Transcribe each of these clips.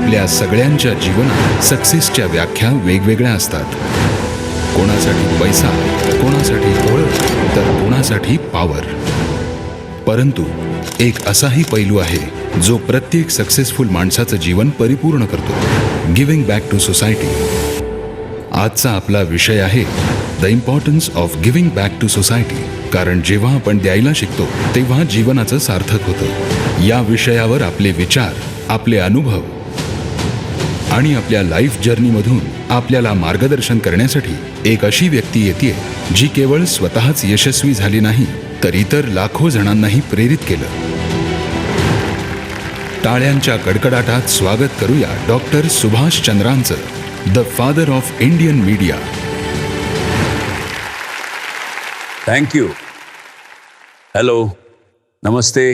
आपल्या सगळ्यांच्या जीवनात सक्सेसच्या व्याख्या वेगवेगळ्या असतात. कोणासाठी पैसा, कोणासाठी ओळख, तर कोणासाठी पॉवर. परंतु एक असाही पैलू आहे जो प्रत्येक सक्सेसफुल माणसाचं जीवन परिपूर्ण करतो, गिव्हिंग बॅक टू सोसायटी. आजचा आपला विषय आहे the importance of giving back to society. कारण जेव्हा आपण द्यायला शिकतो तेव्हा जीवनाचं सार्थक होतं. या विषयावर आपले विचार, आपले अनुभव आणि आपल्या लाईफ जर्नीमधून आपल्याला मार्गदर्शन करण्यासाठी एक अशी व्यक्ती येते जी केवळ स्वतःच यशस्वी झाली नाही, तर इतर लाखो जणांनाही प्रेरित केलं. टाळ्यांच्या कडकडाटात स्वागत करूया डॉक्टर सुभाष चंद्रांचं, the father of Indian media. Thank you. Hello, नमस्ते.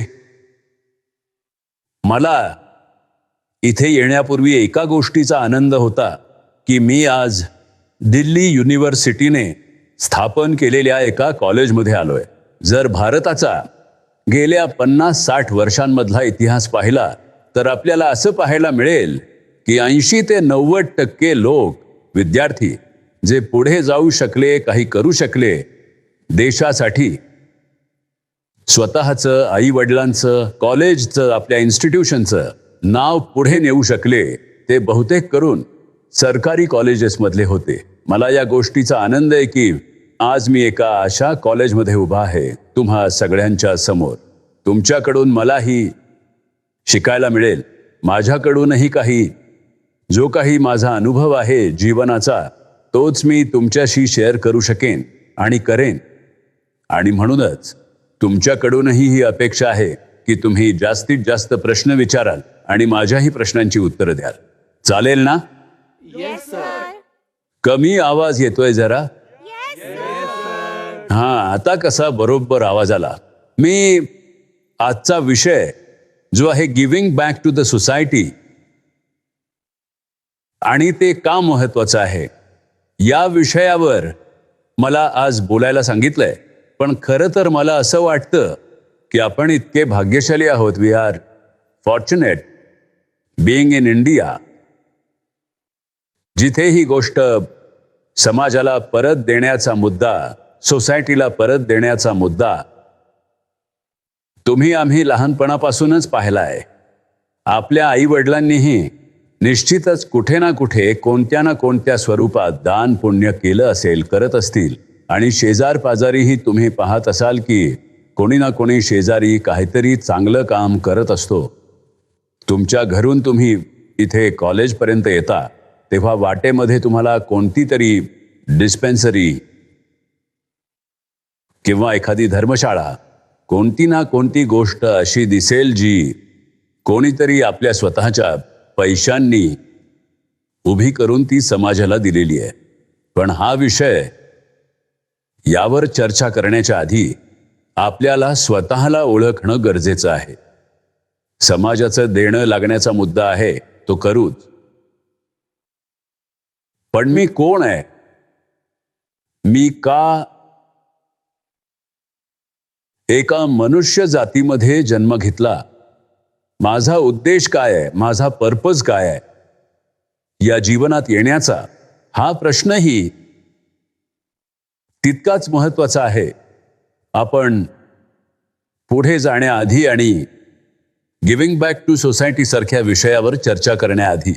मला इथे येण्यापूर्वी एका गोष्टीचा आनंद होता की मी आज दिल्ली युनिव्हर्सिटीने स्थापन केलेल्या एका कॉलेजमध्ये आलोय. जर भारताचा गेल्या 50-60 वर्षांमधला इतिहास पाहिला तर आपल्याला असं पाहायला मिळेल की 80 ते 90% लोक, विद्यार्थी जे पुढे जाऊ शकले, काही करू शकले, देशासाठी स्वतःचं, आई वडिलांचं, कॉलेजचं, आपल्या इन्स्टिट्यूशनचं नाव पुढे नेऊ शकले, ते बहुतेक करून सरकारी कॉलेजेसमधले होते. मला या गोष्टीचा आनंद आहे की आज मी एका अशा कॉलेजमध्ये उभा आहे तुम्हा सगळ्यांच्या समोर. तुमच्याकडून मलाही शिकायला मिळेल. माझ्याकडूनही जो काही माझा अनुभव आहे जीवनाचा, तोच मी तुमच्याशी शेअर करू शकेन आणि करेन. आणि म्हणूनच तुमच्याकडूनही ही अपेक्षा आहे की तुम्ही जास्तीत जास्त प्रश्न विचाराल आणि माझ्याही प्रश्नांची उत्तरं द्याल. चालेल ना? Yes, sir. कमी आवाज येतोय जरा. Yes, sir. आता कसा बरोबर आवाज आला. मी आजचा विषय जो आहे giving back to the society, आणि ते का महत्वाचं आहे या विषयावर मला आज बोलायला सांगितलंय. पण खरं तर मला असं वाटतं की आपण इतके भाग्यशाली आहोत. We are fortunate being in India, जिथे ही गोष्ट समाजाला परत देण्याचा मुद्दा, सोसायटीला परत देण्याचा मुद्दा तुम्ही आम्ही लहानपणापासूनच पाहिला आहे. आपल्या आई वडिलांनीही निश्चितच कुठे ना कुठे, कोणत्या ना कोणत्या स्वरूपात दान पुण्य केलं असेल, करत असतील. आणि शेजार पाजारीही तुम्ही पाहत असाल की कोणी ना कोणी शेजारी काहीतरी चांगलं काम करत असतो. तुमच्या घरून तुम्ही इथे कॉलेजपर्यंत येता तेव्हा वाटेमध्ये तुम्हाला कोणती तरी डिस्पेन्सरी किंवा एखादी धर्मशाळा, कोणती ना कोणती गोष्ट अशी दिसेल जी कोणीतरी आपल्या स्वतःच्या पैशांनी उभी करून ती समाजाला दिलेली आहे. पण हा विषय, यावर चर्चा करण्याच्या आधी आपल्याला स्वतःला ओळखणं गरजेचं आहे. समाजाचं देणं लागण्याचा मुद्दा आहे, तो करूच. पण मी कोण आहे? मी का एका मनुष्य जातीमध्ये जन्म घेतला? माझा उद्देश काय आहे? माझा पर्पज काय आहे या जीवनात येण्याचा? हा प्रश्नही तितकाच महत्वाचा आहे. आपण पुढे जाण्याआधी आणि गिव्हिंग बॅक टू सोसायटी सारख्या विषयावर चर्चा करण्याआधी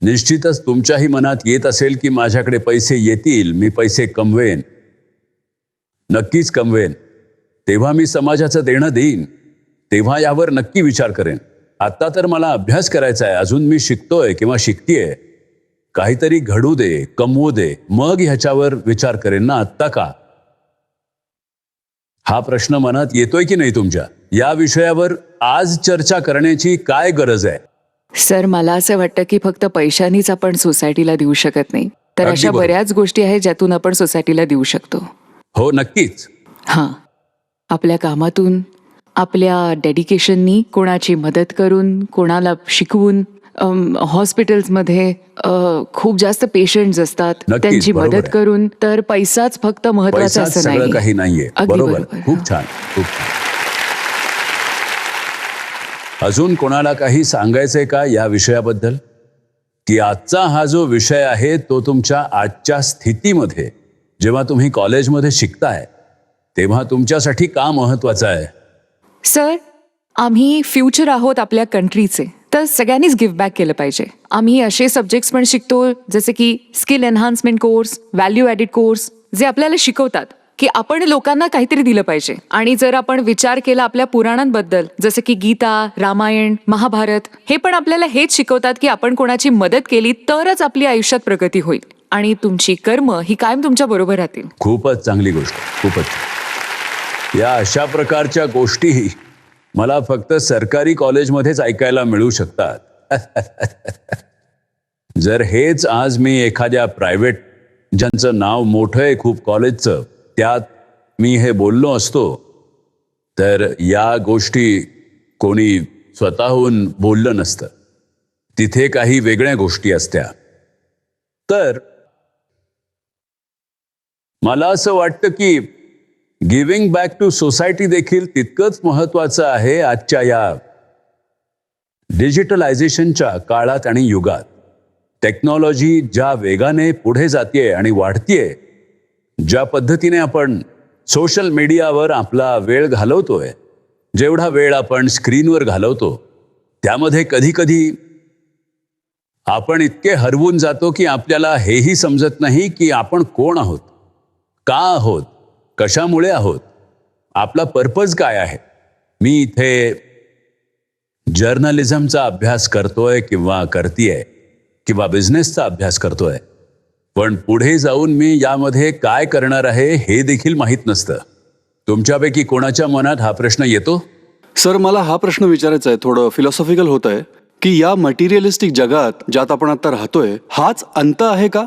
निश्चितच तुमच्याही मनात येत असेल की माझ्याकडे पैसे येतील, मी पैसे कमवेन, नक्कीच कमवेन, तेव्हा मी समाजाचं देणं देईन, तेव्हा यावर नक्की विचार करेन. आता तर मला अभ्यास करायचा आहे, अजून मी शिकतोय किंवा शिकतेय, काहीतरी घडू दे, कमवू दे, मग ह्याच्यावर विचार करेन ना. आत्ता का? हा प्रश्न मनात येतोय की नाही तुमच्या? या विषयावर आज चर्चा करण्याची काय गरज आहे? सर, मला असं वाटतं की फक्त पैशानीच आपण सोसायटीला देऊ शकत नाही, तर अगदी अशा बरोबर. बऱ्याच गोष्टी आहेत ज्यातून आपण सोसायटीला देऊ शकतो. हो, नक्कीच. आपल्या कामातून, आपल्या डेडिकेशननी, कोणाची मदत करून, कोणाला शिकवून. हॉस्पिटल्समध्ये खूप जास्त पेशंट्स असतात, नक्कीच, त्यांची बरोबर मदत आहे. करून. तर पैसाच फक्त महत्वाचा पैसाच असं सगळं नाही. काही नाहीये. अगदी बरोबर. बरोबर. खूप छान, खूप छान. अजून कोणाला काही सांगायचंय का या विषयाबद्दल? की आजचा हा जो विषय आहे तो तुमच्या आजच्या स्थितीमध्ये, जेव्हा तुम्ही कॉलेजमध्ये शिकताय तेव्हा तुमच्यासाठी का महत्वाचा आहे? सर, आम्ही फ्युचर आहोत आपल्या कंट्रीचे, तर सगळ्यांनीच गिव्ह बॅक केलं पाहिजे. आम्ही असे सब्जेक्ट्स पण शिकतो जसे की skill enhancement course, value added course, जे आपल्याला शिकवतात की आपण लोकांना काहीतरी दिलं पाहिजे. आणि जर आपण विचार केला आपल्या पुराणांबद्दल, जसं की गीता, रामायण, महाभारत, हे पण आपल्याला हेच शिकवतात की आपण कोणाची मदत केली तरच आपली आयुष्यात प्रगती होईल आणि तुमची कर्म ही कायम तुमच्या बरोबर राहतील. खूपच चांगली गोष्ट, खूपच. या अशा प्रकारच्या गोष्टी मला फक्त सरकारी कॉलेजमध्येच ऐकायला मिळू शकतात. जर हेच आज मी एखाद्या प्रायव्हेट, ज्यांचं नाव मोठं आहे खूप कॉलेजचं, त्यात मी हे बोललो असतो, तर या गोष्टी कोणी स्वतःहून बोललं नसतं. तिथे काही वेगळ्या गोष्टी असत्या. तर मला असं वाटतं की गिव्हिंग बॅक टू सोसायटी देखील तितकंच महत्वाचं आहे आजच्या या डिजिटलायझेशनच्या काळात आणि युगात. टेक्नॉलॉजी ज्या वेगाने पुढे जातीये आणि वाढतीये, ज्या पद्धतीने आपण सोशल मीडियावर आपला वेळ घालवतोय, जेवढा वेळ आपण स्क्रीनवर घालवतो, त्यामध्ये कधी कधी आपण इतके हरवून जातो की आपल्याला हेही समजत नाही की आपण कोण आहोत, का आहोत, कशामुळे आहोत, आपला पर्पज काय आहे. मी इथे जर्नलिझमचा अभ्यास करतोय किंवा करतीये किंवा बिझनेसचा अभ्यास करतोय, पण पुढे जाऊन मी यामध्ये काय करणार आहे हे देखील माहीत नसतं. तुमच्यापैकी कोणाच्या मनात हा प्रश्न येतो? सर, मला हा प्रश्न विचारायचा आहे, थोडं फिलॉसॉफिकल होत आहे, की या मटेरियलिस्टिक जगात ज्यात आपण आता राहतोय, हाच अंत आहे का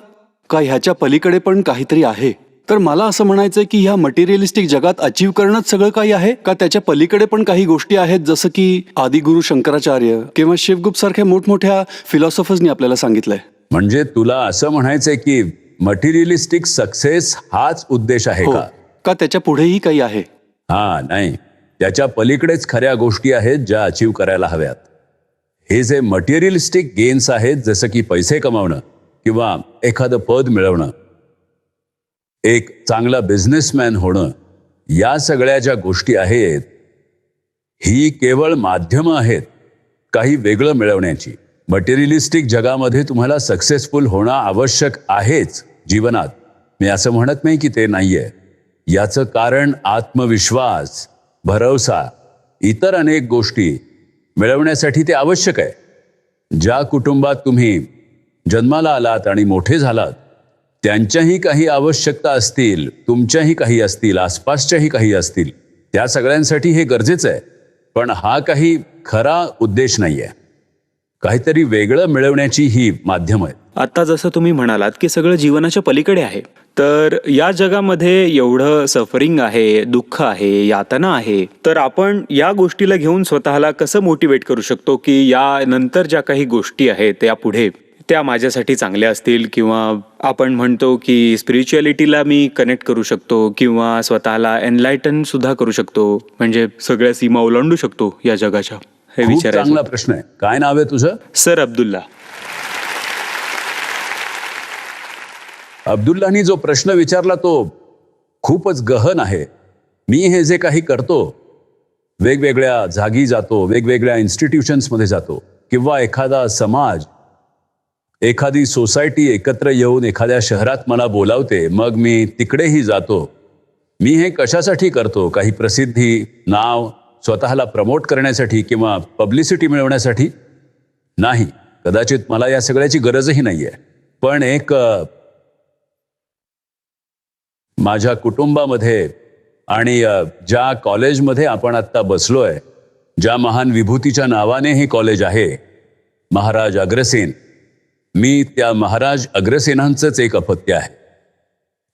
ह्याच्या पलीकडे पण काहीतरी आहे? तर मला असं म्हणायचंय की ह्या मटेरियलिस्टिक जगात अचीव्ह करणंच सगळं काही आहे का त्याच्या पलीकडे पण काही गोष्टी आहेत, जसं की आदिगुरु शंकराचार्य किंवा शिवगुप्त सारख्या मोठमोठ्या फिलॉसॉफर्सनी आपल्याला सांगितलंय. म्हणजे तुला असं म्हणायचंय की मटेरियलिस्टिक सक्सेस हाच उद्देश आहे हो, का? का त्याच्या पुढेही काही आहे? नाही, त्याच्या पलीकडेच खऱ्या गोष्टी आहेत ज्या अचीव्ह करायला हव्यात. हे जे मटेरियलिस्टिक गेन्स आहेत, जसं की पैसे कमावणं किंवा एखादं पद मिळवणं, एक चांगला बिझनेसमॅन होणं, या सगळ्या ज्या गोष्टी आहेत, ही केवळ माध्यमं आहेत काही वेगळं मिळवण्याची. मटेरियलिस्टिक जगामध्ये तुम्हाला सक्सेसफुल होणं आवश्यक आहेच जीवनात. मी असं म्हणत नाही की ते नाहीये. याचं कारण आत्मविश्वास, भरवसा, इतर अनेक गोष्टी मिळवण्यासाठी ते आवश्यक आहे. ज्या कुटुंबात तुम्ही जन्माला आलात आणि मोठे झालात, त्यांच्याही काही आवश्यकता असतील, तुमच्याही काही असतील, आसपासच्याही काही असतील. त्या सगळ्यांसाठी हे गरजेचं आहे. पण हा काही खरा उद्देश नाहीये. काहीतरी वेगळं मिळवण्याची ही माध्यम आहे. आता जसं तुम्ही म्हणालात की सगळं जीवनाच्या पलीकडे आहे, तर या जगामध्ये एवढं सफरिंग आहे, दुःख आहे, यातना आहे, तर आपण या गोष्टीला घेऊन स्वतःला कसं मोटिवेट करू शकतो की या नंतर ज्या काही गोष्टी आहेत त्या पुढे त्या माझ्यासाठी चांगल्या असतील, किंवा आपण म्हणतो की स्पिरिच्युअलिटीला मी कनेक्ट करू शकतो किंवा स्वतःला एनलायटन सुद्धा करू शकतो, म्हणजे सगळ्या सीमा ओलांडू शकतो या जगाच्या. हे खूप विचारायचं. चांगला प्रश्न आहे. काय नाव आहे तुझं? सर, अब्दुल्ला. अब्दुल्लानी जो प्रश्न विचारला तो खूपच गहन आहे. मी हे जे काही करतो, वेगवेगळ्या जागी जातो, वेगवेगळ्या इन्स्टिट्यूशन्समध्ये जातो, किंवा एखादा समाज, एखादी सोसायटी एकत्र येऊन एखाद्या शहरात मला बोलावते, मग मी तिकडेही जातो. मी हे कशासाठी करतो? काही प्रसिद्धी, नाव, स्वतःला प्रमोट करण्यासाठी किंवा पब्लिसिटी मिळवण्यासाठी नाही. कदाचित मला या सगळ्याची गरजही नाहीये. पण एक माझ्या कुटुंबामध्ये आणि ज्या कॉलेजमध्ये आपण आत्ता बसलोय, ज्या महान विभूतीच्या नावाने हे कॉलेज आहे, महाराज अग्रसेन, मी त्या महाराज अग्रसेनांचंच एक अपत्य आहे.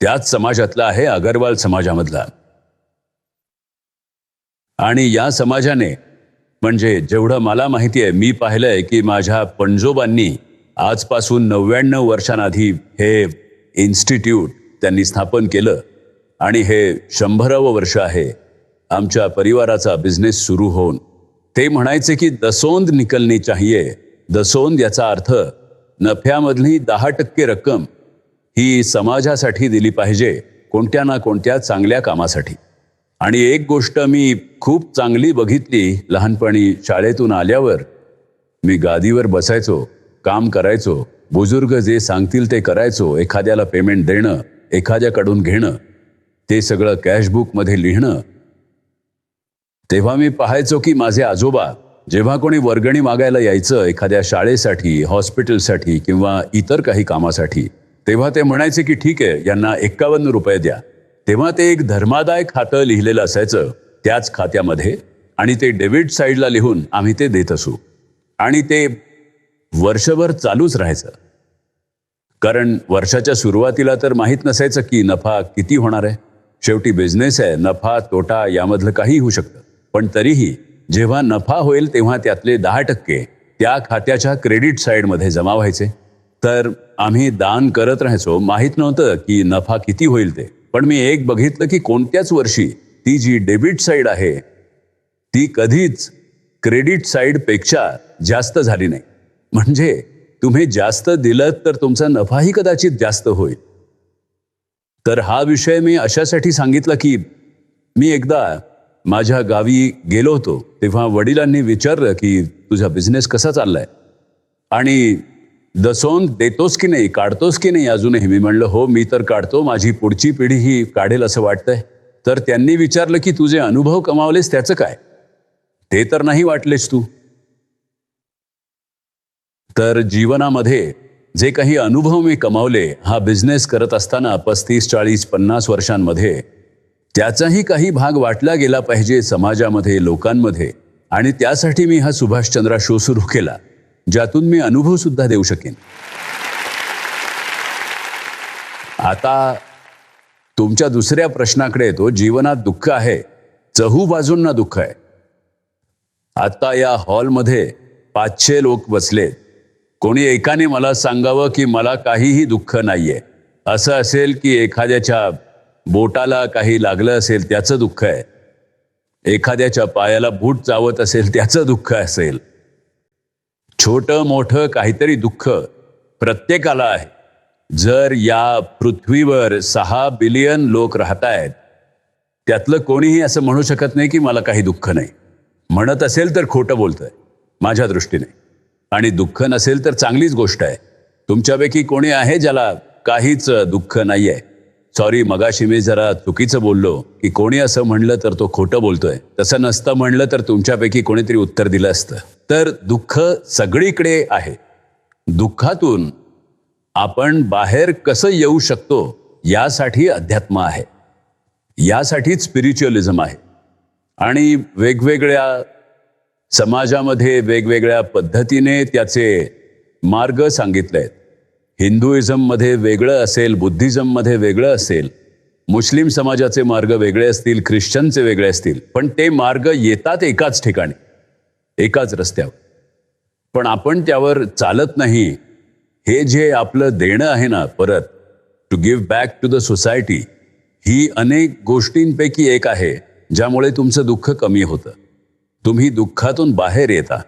त्याच समाजातला आहे, अगरवाल समाजामधला. आणि या समाजाने, म्हणजे जेवढं मला माहिती आहे, मी पाहिलंय की माझ्या पणजोबांनी आजपासून 99 वर्षांआधी हे इन्स्टिट्यूट त्यांनी स्थापन केलं आणि हे 100वे वर्ष आहे आमच्या परिवाराचा बिझनेस सुरू होऊन. ते म्हणायचे की दसोंद निकलनी चाहिए. दसोंद याचा अर्थ नफ्यामधली 10% रक्कम ही समाजासाठी दिली पाहिजे, कोणत्या ना कोणत्या चांगल्या कामासाठी. आणि एक गोष्ट मी खूप चांगली बघितली लहानपणी. शाळेतून आल्यावर मी गादीवर बसायचो, काम करायचो, बुजुर्ग जे सांगतील ते करायचो. एखाद्याला पेमेंट देणं, एखाद्याकडून घेणं, ते सगळं कॅशबुकमध्ये लिहिणं. तेव्हा मी पाहायचो की माझे आजोबा जेव्हा कोणी वर्गणी मागायला यायचं एखाद्या शाळेसाठी, हॉस्पिटलसाठी किंवा इतर काही कामासाठी, तेव्हा ते म्हणायचे की ठीक आहे, यांना 51 रुपये द्या. तेव्हा ते एक धर्मादाय खातं लिहिलेलं असायचं त्याच खात्यामध्ये, आणि ते डेबिट साईडला लिहून आम्ही ते देत असू. आणि ते वर्षभर चालूच राहायचं. कारण वर्षाच्या सुरुवातीला तर माहीत नसायचं की नफा किती होणार आहे. शेवटी बिझनेस आहे, नफा तोटा यामधलं काही होऊ शकतं. पण तरीही जेव्हा नफा होईल तेव्हा त्यातले 10% त्या खात्याच्या क्रेडिट साईडमध्ये जमा व्हायचे. तर आम्ही दान करत राहायचो. माहीत नव्हतं की नफा किती होईल ते. पण मी एक बघितलं की कोणत्याच वर्षी ती जी डेबिट साईड आहे ती कधीच क्रेडिट साईडपेक्षा जास्त झाली नाही. म्हणजे तुम्ही जास्त दिलं तर तुमचा नफाही कदाचित जास्त होईल. तर हा विषय मी अशासाठी सांगितला की मी एकदा माझ्या गावी गेलो होतो. तेव्हा वडिलांनी विचारलं की तुझा बिझनेस कसा चाललाय आणि दसोंद देतोस की नाही, काढतोस की नाही अजूनही. मी म्हणलं हो, मी तर काढतो, माझी पुढची पिढी ही काढेल असं वाटतंय. तर त्यांनी विचारलं की तुझे अनुभव कमावलेस त्याचं काय, ते तर नाही वाटलेस तू. तर जीवनामध्ये जे काही अनुभव मी कमावले हा बिझनेस करत असताना 35, 40, 50 वर्षांमध्ये, त्याचाही काही भाग वाटला गेला पाहिजे समाजामध्ये, लोकांमध्ये. आणि त्यासाठी मी हा सुभाषचंद्रा शो सुरू केला, ज्यातून मी अनुभव सुद्धा देऊ शकेन. आता तुमच्या दुसऱ्या प्रश्नाकडे येतो. जीवनात दुःख आहे, चहूबाजूंना दुःख आहे. आता या हॉलमध्ये 500 लोक बसलेत. कोणी एकाने मला सांगावं की मला काहीही दुःख नाहीये. असं असेल की एखाद्याच्या बोटाला काही लागलं असेल त्याचं दुःख आहे, एखाद्याच्या पायाला बूट चावत असेल त्याचं दुःख असेल. छोटं मोठं काहीतरी दुःख प्रत्येकाला आहे. जर या पृथ्वीवर 6 बिलियन लोक राहत आहेत, त्यातलं कोणीही असं म्हणू शकत नाही की मला काही दुःख नाही. म्हणत असेल तर खोटं बोलतोय माझ्या दृष्टीने. आणि दुःख नसेल तर चांगलीच गोष्ट आहे. तुमच्यापैकी कोणी आहे ज्याला काहीच दुःख नाही आहे? सॉरी, मगाशी मी जरा चुकीचं बोललो की कोणी असं म्हणलं तर तो खोटं बोलतोय. तसं नसतं म्हणलं तर तुमच्यापैकी कोणीतरी उत्तर दिलं असतं. तर दुःख सगळीकडे आहे. दुःखातून आपण बाहेर कसं येऊ शकतो यासाठी अध्यात्म आहे, यासाठीच स्पिरिच्युअलिझम आहे. आणि वेगवेगळ्या समाजामध्ये वेगवेगळ्या पद्धतीने त्याचे मार्ग सांगितले आहेत. हिंदुइझममध्ये वेगळं असेल, बुद्धिझममध्ये वेगळं असेल, मुस्लिम समाजाचे मार्ग वेगळे असतील, ख्रिश्चनचे वेगळे असतील, पण ते मार्ग येतात एकाच ठिकाणी, एकाच रस्त्यावर. पण आपण त्यावर चालत नाही. हे जे आपलं देणं आहे ना, परत to give back to the society, ही अनेक गोष्टींपैकी एक आहे ज्यामुळे तुमचं दुःख कमी होतं. तुम्ही दुःखातून बाहेर येता.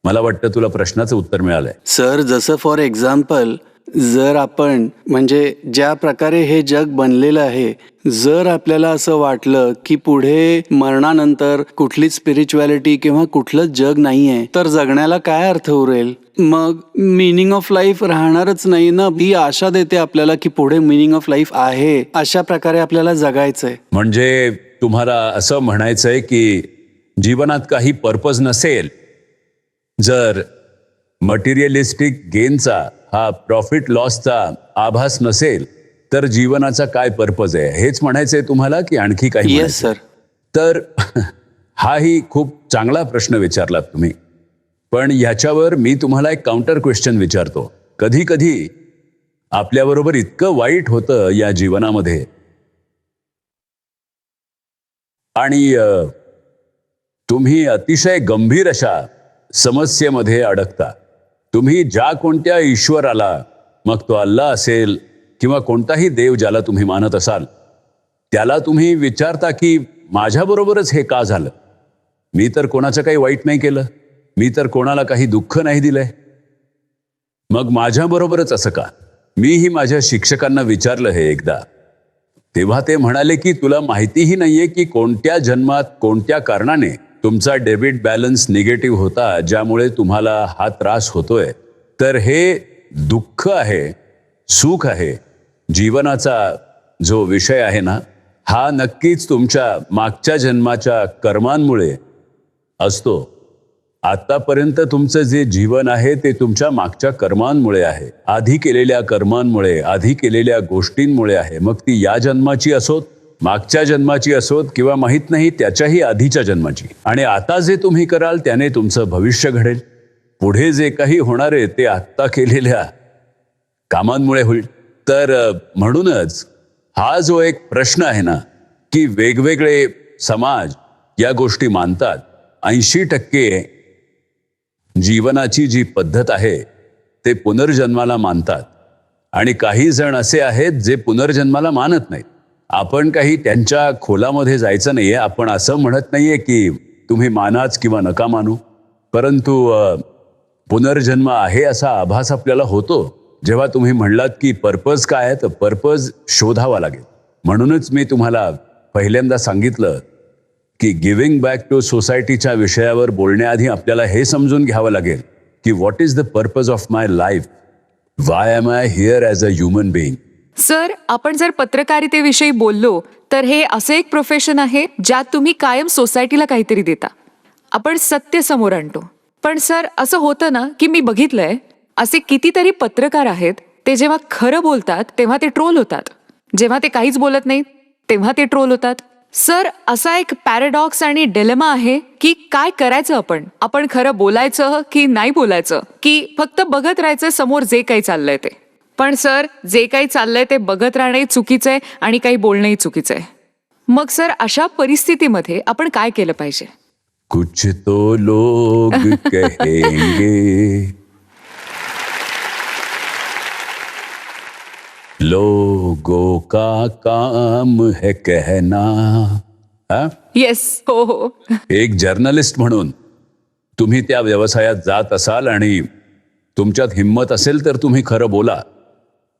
मला वाटतं तुला प्रश्नाचं उत्तर मिळालंय. सर, जसं फॉर एक्झाम्पल, जर आपण म्हणजे ज्या प्रकारे हे जग बनलेलं आहे, जर आपल्याला असं वाटलं की पुढे मरणानंतर कुठलीच स्पिरिच्युअलिटी किंवा कुठलंच जग नाहीये, तर जगण्याला काय अर्थ उरेल? मग मिनिंग ऑफ लाईफ राहणारच नाही ना. ही आशा देते आपल्याला की पुढे मिनिंग ऑफ लाईफ आहे, अशा प्रकारे आपल्याला जगायचंय. म्हणजे तुम्हाला असं म्हणायचंय की जीवनात काही पर्पज नसेल, जर मटेरियलिस्टिक गेनचा, हा प्रॉफिट लॉसचा आभास नसेल, तर जीवनाचा काय पर्पज आहे, हेच म्हणायचंय तुम्हाला की आणखी काही? Yes sir. तर हाही खूप चांगला प्रश्न विचारलात तुम्ही. पण ह्याच्यावर मी तुम्हाला एक काउंटर क्वेश्चन विचारतो. कधी कधी आपल्याबरोबर इतकं वाईट होतं या जीवनामध्ये आणि तुम्ही अतिशय गंभीर अशा समस्येमध्ये अडकता. तुम्ही ज्या कोणत्या ईश्वराला, मग तो अल्लाह असेल किंवा कोणताही देव ज्याला तुम्ही मानत असाल, त्याला तुम्ही विचारता की माझ्याबरोबरच हे का झालं, मी तर कोणाचं काही वाईट नाही केलं, मी तर कोणाला काही दुःख नाही दिलंय. मग माझ्याबरोबरच असं का? मीही माझ्या शिक्षकांना विचारलं हे एकदा. तेव्हा ते म्हणाले की तुला माहितीही नाहीये की कोणत्या जन्मात कोणत्या कारणाने तुमचा डेबिट बॅलन्स निगेटिव्ह होता, ज्यामुळे तुम्हाला हा त्रास होतोय. तर हे दुःख आहे, सुख आहे, जीवनाचा जो विषय आहे ना, हा नक्कीच तुमच्या मागच्या जन्माच्या कर्मांमुळे असतो. आतापर्यंत तुमचं जे जीवन आहे ते तुमच्या मागच्या कर्मांमुळे आहे, आधी केलेल्या कर्मांमुळे, आधी केलेल्या गोष्टींमुळे आहे. मग ती या जन्माची असोत, मागच्या जन्माची असोत, किंवा माहीत नाही त्याच्याही आधीच्या जन्माची. आणि आता जे तुम्ही कराल त्याने तुमचं भविष्य घडेल. पुढे जे काही होणार आहे ते आत्ता केलेल्या कामांमुळे होईल. तर म्हणूनच हा जो एक प्रश्न आहे ना, की वेगवेगळे समाज या गोष्टी मानतात. 80% जीवनाची जी पद्धत आहे ते पुनर्जन्माला मानतात, आणि काही जण असे आहेत जे पुनर्जन्माला मानत नाहीत. आपण काही त्यांच्या खोलामध्ये जायचं नाहीये. आपण असं म्हणत नाहीये की तुम्ही मानाच किंवा नका मानू, परंतु पुनर्जन्म आहे असा आभास आपल्याला होतो जेव्हा तुम्ही म्हणलात की पर्पज काय आहे. तर पर्पज शोधावा लागेल. म्हणूनच मी तुम्हाला पहिल्यांदा सांगितलं की गिव्हिंग बॅक टू सोसायटीच्या विषयावर बोलण्याआधी आपल्याला हे समजून घ्यावं लागेल की what is the purpose of my life, why am I here as a human being. Sir, आपण जर पत्रकारितेविषयी बोललो तर हे असं एक प्रोफेशन आहे ज्यात तुम्ही कायम सोसायटीला काहीतरी देता, आपण सत्य समोर आणतो. पण सर, असं होतं ना की मी बघितलंय असे कितीतरी पत्रकार आहेत, ते जेव्हा खरं बोलतात तेव्हा ते ट्रोल होतात, जेव्हा ते काहीच बोलत नाहीत तेव्हा ते ट्रोल होतात. सर, असा एक पॅराडॉक्स आणि डिलेमा आहे की काय करायचं आपण खरं बोलायचं की नाही बोलायचं, की फक्त बघत राहायचं समोर जे काही चाललंय ते. पण सर, जे काही चाललंय ते बघत राहणंही चुकीचं आहे आणि काही बोलणंही चुकीचं आहे. मग सर, अशा परिस्थितीमध्ये आपण काय केलं पाहिजे? कुछ तो लोग कहेंगे, लोगों का काम है कहना. येस, हो हो. एक जर्नलिस्ट म्हणून तुम्ही त्या व्यवसायात जात असाल आणि तुमच्यात हिंमत असेल तर तुम्ही खरं बोला.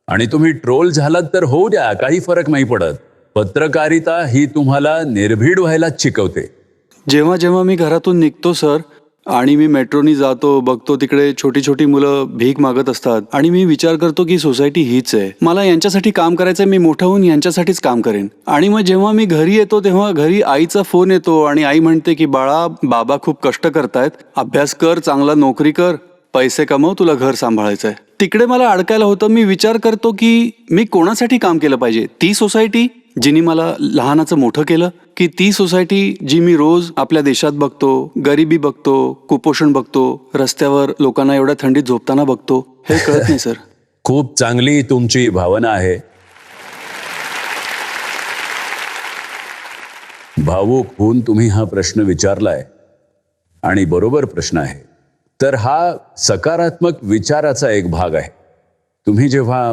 आणि तुम्ही ट्रोल झालात तर होऊ द्या, काही फरक नाही पडत. पत्रकारिता ही तुम्हाला निर्भीड व्हायलाच शिकवते. जेव्हा जेव्हा मी घरातून निघतो सर, आणि मी मेट्रोनी जातो, बघतो तिकडे छोटी छोटी मुलं भीक मागत असतात, आणि मी विचार करतो की सोसायटी हीच आहे, मला यांच्यासाठी काम करायचंय, मी मोठा होऊन यांच्यासाठीच काम करेन. आणि मग जेव्हा मी घरी येतो तेव्हा घरी आईचा फोन येतो आणि आई म्हणते की बाळा, बाबा खूप कष्ट करतायत, अभ्यास कर, चांगला नोकरी कर, पैसे कमव, तुला घर सांभाळायचंय. तिकडे मला अडकायला होतं. मी विचार करतो की मी कोणासाठी काम केलं पाहिजे? ती सोसायटी जिने मला लहानाचं मोठं केलं, की ती सोसायटी जी मी रोज आपल्या देशात बघतो, गरिबी बघतो, कुपोषण बघतो, रस्त्यावर लोकांना एवढ्या थंडीत झोपताना बघतो? हे कळत नाही सर. खूप चांगली तुमची भावना आहे. भावूक होऊन तुम्ही हा प्रश्न विचारलाय आणि बरोबर प्रश्न आहे. तर हा सकारात्मक विचाराचा एक भाग आहे. तुम्ही जेव्हा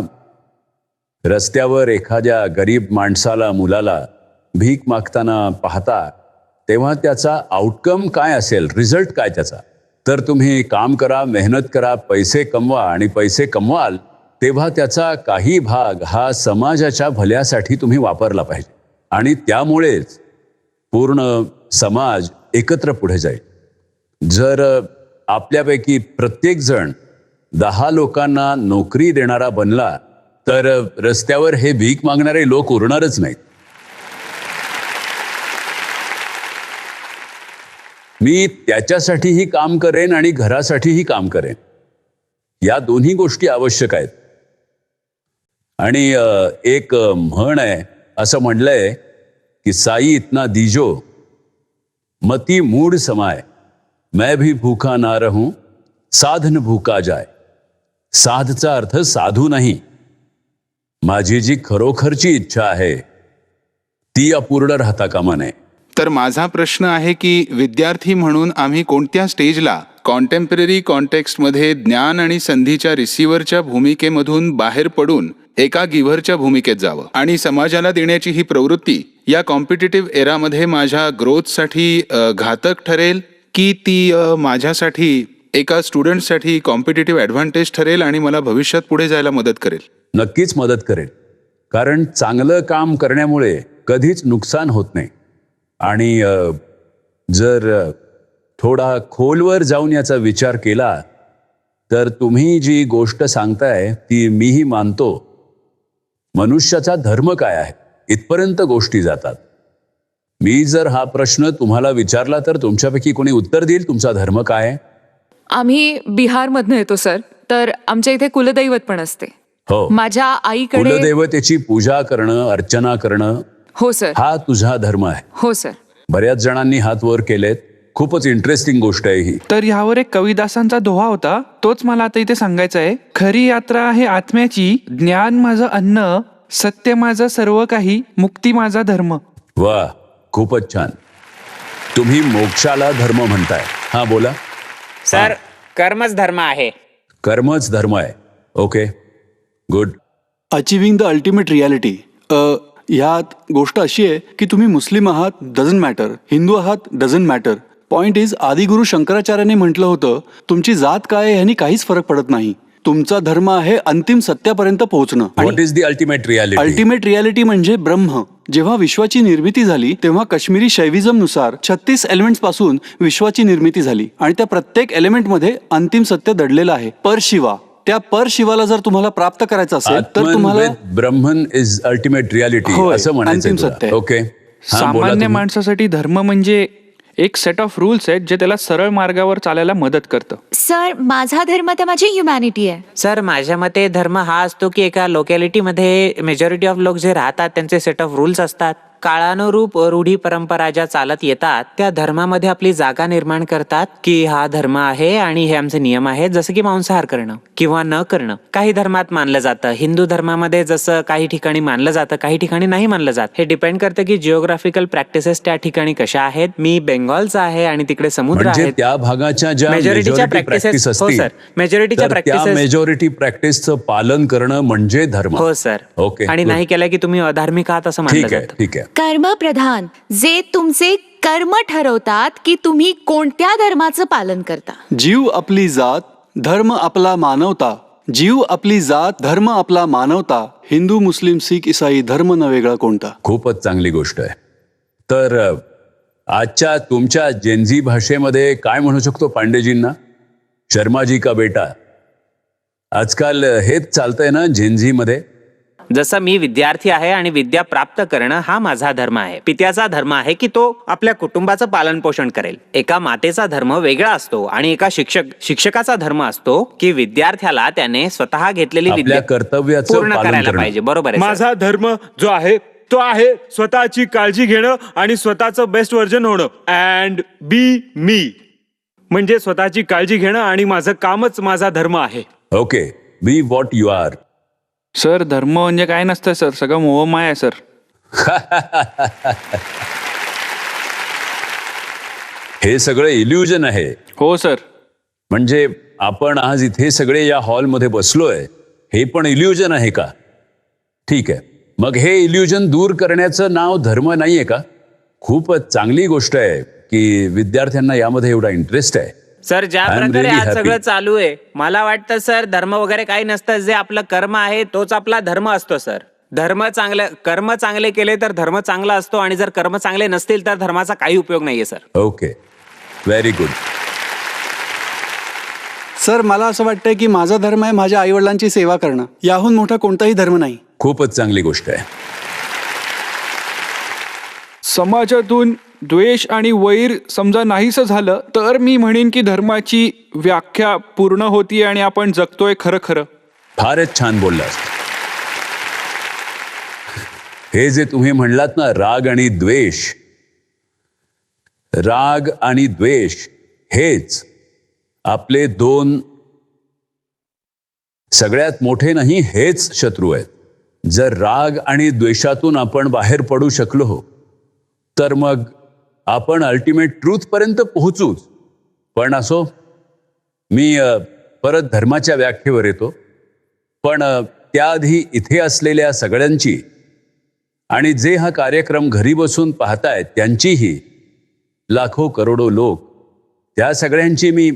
रस्त्यावर एखाद्या गरीब माणसाला, मुलाला भीक मागताना पाहता तेव्हा त्याचा आउटकम काय असेल, रिझल्ट काय त्याचा? तर तुम्ही काम करा, मेहनत करा, पैसे कमवा, आणि पैसे कमवाल तेव्हा त्याचा काही भाग हा समाजाच्या भल्यासाठी तुम्ही वापरला पाहिजे. आणि त्यामुळेच पूर्ण समाज एकत्र पुढे जाईल. जर आपल्यापैकी प्रत्येक जण 10 लोकांना नोकरी देणारा बनला तर रस्त्यावर हे भीक मागणारे लोक उरणारच नाहीत. मी त्याच्यासाठीही काम करेन आणि घरासाठीही काम करेन. या दोन्ही गोष्टी आवश्यक आहेत. आणि एक म्हण आहे, असं म्हणलंय की साई इतना दीजो मती मूड समाय, मैं भी भूखा ना रहूं साधन भूका जाय. साधचा अर्थ साधू नाही. माझी जी खरोखरची इच्छा आहे ती अपूर्ण राहता कामा नये. तर माझा प्रश्न आहे की विद्यार्थी म्हणून आम्ही कोणत्या स्टेजला कॉन्टेम्पररी कॉन्टेक्स्टमध्ये ज्ञान आणि संधीच्या रिसिव्हरच्या भूमिकेमधून बाहेर पडून एका गिव्हरच्या भूमिकेत जावं आणि समाजाला देण्याची ही प्रवृत्ती या कॉम्पिटिटिव्ह एरामध्ये माझ्या ग्रोथसाठी घातक ठरेल की ती माझ्यासाठी एका स्टुडंटसाठी कॉम्पिटिटिव्ह ॲडव्हान्टेज ठरेल आणि मला भविष्यात पुढे जायला मदत करेल? नक्कीच मदत करेल, कारण चांगलं काम करण्यामुळे कधीच नुकसान होत नाही. आणि जर थोडा खोलवर जाऊन याचा विचार केला तर तुम्ही जी गोष्ट सांगताय ती मीही मानतो. मनुष्याचा धर्म काय आहे इथपर्यंत गोष्टी जातात. मी जर हा प्रश्न तुम्हाला विचारला तर तुमच्यापैकी कोणी उत्तर देईल तुमचा धर्म काय आहे? आम्ही बिहारमधनं येतो सर, तर आमच्या इथे कुलदैवत पण असते. हो, माझ्या आईकडे. कुलदेवतेची पूजा करणं, अर्चना करणं, हो सर. हा तुझा धर्म आहे. हो सर. बऱ्याच जणांनी हात वर केलेत. खूपच इंटरेस्टिंग गोष्ट आहे ही. तर ह्यावर एक कविदासांचा दोहा होता, तोच मला आता इथे सांगायचा आहे. खरी यात्रा आहे आत्म्याची, ज्ञान माझं अन्न, सत्य माझं सर्व काही, मुक्ती माझा धर्म. वा, खूपच छान. तुम्ही मोक्षाला धर्म म्हणताय. हा बोला. सर, कर्मच धर्म आहे. कर्मच धर्म आहे. Okay, good. Achieving the ultimate reality. ह्यात गोष्ट अशी आहे की तुम्ही मुस्लिम आहात, डझंट मॅटर. हिंदू आहात, doesn't matter. Point is, Adiguru शंकराचार्याने म्हटलं होतं, तुमची जात काय आहे ह्यानी काहीच फरक पडत नाही. तुमचा धर्म आहे अंतिम सत्यापर्यंत पोहोचणं. What is the ultimate reality? Ultimate reality म्हणजे ब्रह्म. जेव्हा विश्वाची निर्मिती झाली तेव्हा काश्मीरी शैविझम नुसार 36 एलिमेंट्स पासून विश्वाची निर्मिती झाली आणि त्या प्रत्येक एलिमेंटमध्ये अंतिम सत्य दडलेलं आहे, परशिवा. त्या परशिवाला जर तुम्हाला प्राप्त करायचं असेल तर तुम्हाला ब्रह्मन इज अल्टिमेट रियालिटी असं म्हणायचं. अंतिम सत्य. ओके. सामान्य माणसासाठी धर्म म्हणजे एक सेट ऑफ रूल्स आहेत जे त्याला सरळ मार्गावर चालायला मदत करतं. सर, माझा धर्म तर माझी ह्युमॅनिटी आहे. सर, माझ्या मते धर्म हा असतो की एका लोकॅलिटीमध्ये मेजॉरिटी ऑफ लोक जे राहतात त्यांचे सेट ऑफ रूल्स असतात. काळानुरूप रूढी परंपरा ज्या चालत येतात त्या धर्मामध्ये आपली जागा निर्माण करतात की हा धर्म आहे आणि हे आमचे नियम आहेत. जसं की मांसाहार करणं किंवा न करणं काही धर्मात मानलं जातं. हिंदू धर्मामध्ये जसं काही ठिकाणी मानलं जातं, काही ठिकाणी नाही मानलं जात. हे डिपेंड करतं की जिओग्राफिकल प्रॅक्टिसेस त्या ठिकाणी कशा आहेत. मी बेंगॉलचा आहे आणि तिकडे समुद्र आहे. त्या भागाच्या ज्या मेजॉरिटीच्या प्रॅक्टिसेस. हो सर, मेजॉरिटीच्या प्रॅक्टिसेस. मेजॉरिटी प्रॅक्टिसचं पालन करणं म्हणजे धर्म. हो सर. ओके. आणि नाही केलं की तुम्ही अधार्मिक आहात असं मानलं ठीक आहे, जातं. ठीक आहे. कर्मप्रधान, जे तुमचे कर्म ठरवतात की तुम्ही कोणत्या धर्माचं पालन करता. जीव आपली जात, धर्म आपला मानवता. जीव आपली जात, धर्म आपला मानवता. हिंदू, मुस्लिम, शीख, ईसाई धर्म न वेगळा कोणता. खूपच चांगली गोष्ट आहे. तर आजच्या तुमच्या जेनझी भाषेमध्ये काय म्हणू शकतो पांडेजींना? शर्माजी का बेटा. आजकाल हेच चालतंय ना जेनझी मध्ये. जसं मी विद्यार्थी आहे आणि विद्या प्राप्त करणं हा माझा धर्म आहे. पित्याचा धर्म आहे की तो आपल्या कुटुंबाचं पालन पोषण करेल. एका मातेचा धर्म वेगळा असतो आणि एका शिक्षकाचा धर्म असतो की विद्यार्थ्याला त्याने स्वतः घेतलेली विद्या कर्तव्याचं पूर्ण पालन करायला करणं. पाहिजे. बरोबर आहे. माझा धर्म जो आहे तो आहे स्वतःची काळजी घेणं आणि स्वतःचं बेस्ट व्हर्जन होणं. अँड बी मी, म्हणजे स्वतःची काळजी घेणं आणि माझं कामच माझा धर्म आहे. Okay. Be what you are. Sir, धर्म म्हणजे काय नसतं सर, सगळं मोहमाया आहे सर. हे सगळं इल्युजन आहे. हो सर. म्हणजे आपण आज इथे सगळे या हॉलमध्ये बसलोय हे पण इल्युजन आहे का? ठीक आहे. मग हे इल्युजन दूर करण्याचं नाव धर्म नाहीये का? खूपच चांगली गोष्ट आहे की विद्यार्थ्यांना यामध्ये एवढा इंटरेस्ट आहे. सर, ज्या I am प्रकारे really आज happy. सगळं चालू आहे मला वाटतं सर धर्म वगैरे काही नसतं. जे आपलं कर्म आहे तोच आपला धर्म असतो सर. कर्म चांगले केले तर धर्म चांगला असतो आणि जर कर्म चांगले नसतील तर धर्माचा काही उपयोग नाहीये sir. Okay, very good. Sir, मला असं वाटतंय की माझा धर्म आहे माझ्या आईवडिलांची सेवा करणं. याहून मोठा कोणताही धर्म नाही. खूपच चांगली गोष्ट आहे. समाजातून द्वेष आणि वैर समजा नाहीसं झालं तर मी म्हणेन की धर्माची व्याख्या पूर्ण होती आणि आपण जगतोय खरं खरं. फारच छान बोललास. हे जे तुम्ही म्हणलात ना, राग आणि द्वेष. राग आणि द्वेष हेच आपले दोन सगळ्यात मोठे नाही, हेच शत्रू आहेत. जर राग आणि द्वेषातून आपण बाहेर पडू शकलो तर मग आपण अल्टिमेट ट्रूथ पर्यंत पोहोचूच. पण असो, मी परत धर्माच्या व्याख्येवर येतो, पण त्याआधी इथे असलेल्या सगळ्यांची आणि जे हा कार्यक्रम घरी बसून पाहतायत त्यांचीही, लाखो करोडो लोक, त्या सगळ्यांची मी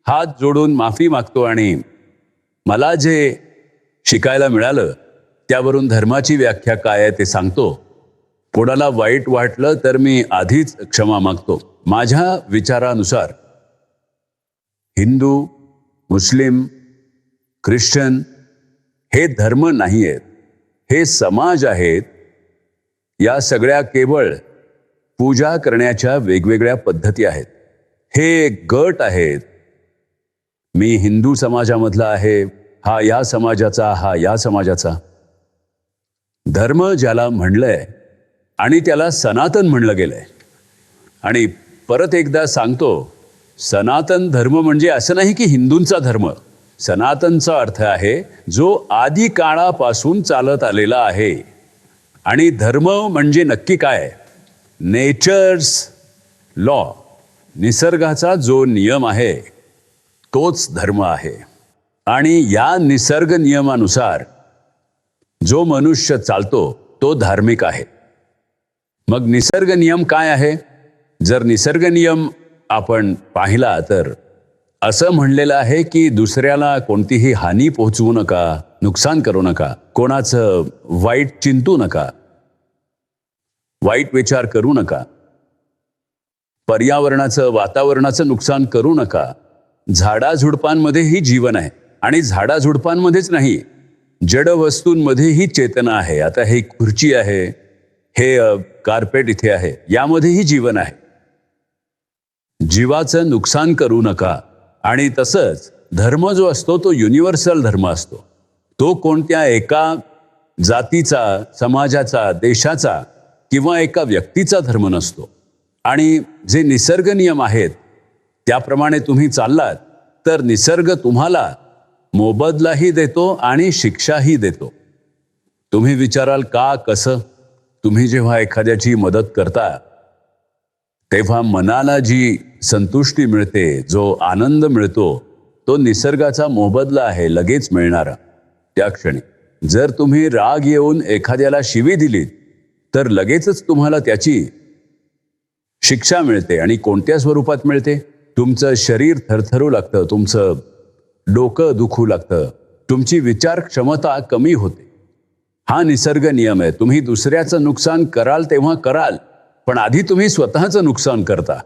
हात जोडून माफी मागतो आणि मला जे शिकायला मिळालं त्यावरून धर्माची व्याख्या काय आहे ते सांगतो. कोणाला वाईट वाटलं तर मी आधीच क्षमा मागतो. माझ्या विचारानुसार हिंदू, मुस्लिम, ख्रिश्चन हे धर्म नाही आहेत, हे समाज आहेत. या सगळ्या केवळ पूजा करण्याच्या वेगवेगळ्या पद्धती आहेत. हे गट आहेत. मी हिंदू समाजामधला आहे, हा या समाजाचा, हा या समाजाचा. धर्म ज्याला म्हणलंय आणि त्याला सनातन म्हणलं गेलंय. आणि परत एकदा सांगतो, सनातन धर्म म्हणजे असं नाही की हिंदूंचा धर्म. सनातनचा अर्थ आहे जो आधी काळापासून चालत आलेला आहे. आणि धर्म म्हणजे नक्की काय? नेचर्स लॉ, निसर्गाचा जो नियम आहे तोच धर्म आहे. आणि या निसर्ग नियमानुसार जो मनुष्य चालतो तो धार्मिक आहे. मग निसर्ग नियम काय आहे? जर निसर्ग नियम आपण पाहिला तर असं म्हणलेलं आहे की दुसऱ्याला कोणतीही हानी पोहोचवू नका, नुकसान करू नका, कोणाचं वाईट चिंतू नका, वाईट विचार करू नका, पर्यावरणाचं, वातावरणाचं नुकसान करू नका. झाडाझुडपांमध्येही जीवन आहे आणि झाडाझुडपांमध्येच नाही, जड वस्तूंमध्येही चेतना आहे. आता ही खुर्ची आहे, हे कार्पेट इथे आहे, यामध्येही जीवन आहे. जीवाचं नुकसान करू नका. आणि तसंच धर्म जो असतो तो युनिव्हर्सल धर्म असतो. तो कोणत्या एका जातीचा, समाजाचा, देशाचा किंवा एका व्यक्तीचा धर्म नसतो. आणि जे निसर्ग नियम आहेत त्याप्रमाणे तुम्ही चाललात तर निसर्ग तुम्हाला मोबदलाही देतो आणि शिक्षाही देतो. तुम्ही विचाराल का, कसं? तुम्ही जेव्हा एखाद्याची मदत करता तेव्हा मनाला जी संतुष्टी मिळते, जो आनंद मिळतो, तो निसर्गाचा मोबदला आहे, लगेच मिळणारा त्या क्षणी. जर तुम्ही राग येऊन एखाद्याला शिवी दिलीत तर लगेचच तुम्हाला त्याची शिक्षा मिळते. आणि कोणत्या स्वरूपात मिळते? तुमचं शरीर थरथरू लागतं, तुमचं डोकं दुखू लागतं, तुमची विचार क्षमता कमी होते. हा निसर्ग नियम आहे. तुम्ही दुसऱ्याचं नुकसान कराल तेव्हा कराल, पण आधी तुम्ही स्वतःचं नुकसान करता.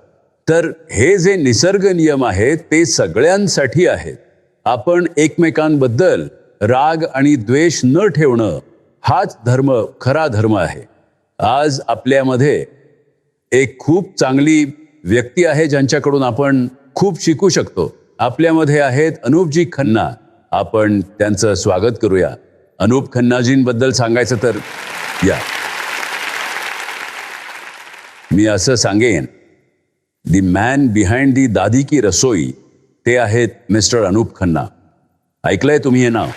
तर हे जे निसर्ग नियम आहेत ते सगळ्यांसाठी आहेत. आपण एकमेकांबद्दल राग आणि द्वेष न ठेवणं हाच धर्म, खरा धर्म आहे. आज आपल्यामध्ये एक खूप चांगली व्यक्ती आहे ज्यांच्याकडून आपण खूप शिकू शकतो. आपल्यामध्ये आहेत अनूपजी खन्ना. आपण त्यांचं स्वागत करूया. अनूप खन्नाजींबद्दल सांगायचं तर या, मी असं सांगेन, दी मॅन बिहाइंड दी दादी की रसोई ते आहेत मिस्टर अनूप खन्ना. ऐकलंय तुम्ही हे नाव?